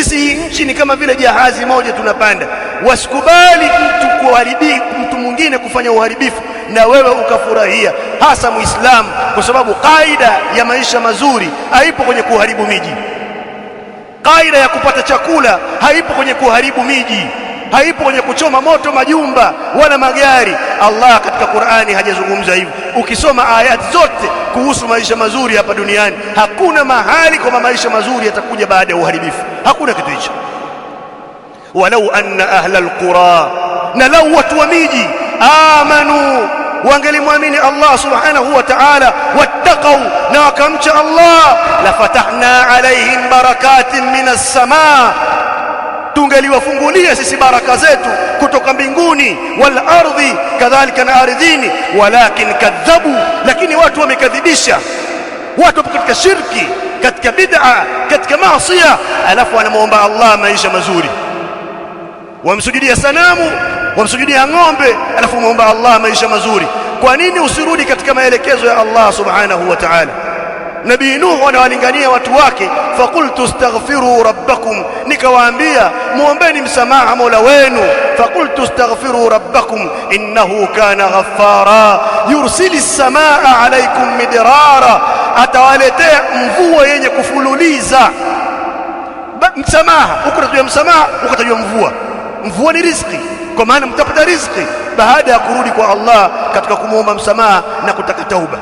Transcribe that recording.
Sisi hii nchi ni kama vile jahazi moja tunapanda. Wasikubali mtu mwingine kufanya uharibifu na wewe ukafurahia, hasa Muislamu, kwa sababu kaida ya maisha mazuri haipo kwenye kuharibu miji. Kaida ya kupata chakula haipo kwenye kuharibu miji, haipo kwenye kuchoma moto majumba wala magari. Allah katika Qur'ani hajazungumza hivyo. Ukisoma ayati zote kuhusu maisha mazuri hapa duniani, hakuna mahali kwa maisha mazuri yatakuja baada ya uharibifu. Hakuna kitu hicho. Walau anna ahla alqura, na lau watu wa miji amanu, wangelimwamini Allah subhanahu wa ta'ala, wattaqau, na wakamcha Allah, la fatahna alaihim barakatin minas samaa, tungeliwafungulia sisi baraka zetu kutoka mbinguni, wal ardhi, kadhalika na ardhini. Walakin kadhabu, lakini watu wamekadhibisha. Watu katika shirki, katika bid'a, katika maasi, alafu wanamuomba Allah maisha mazuri. Wamsujudia sanamu, wamsujudia ng'ombe, alafu muomba Allah maisha mazuri. Kwa nini usirudi katika maelekezo ya Allah subhanahu wa ta'ala? Nabii Nuh anawalingania watu wake, faqultu astaghfiru rabbakum, nikawaambia muombeni msamaha Mola wenu. Faqultu astaghfiru rabbakum innahu kana ghaffara yursilis samaa alaykum midrara, atawaletea mvua yenye kufululiza. Msamaha, ukatajua msamaha, ukatajua mvua. Mvua ni riziki, kwa maana mtapata riziki baada ya kurudi kwa Allah katika kumuomba msamaha na kutaka tauba.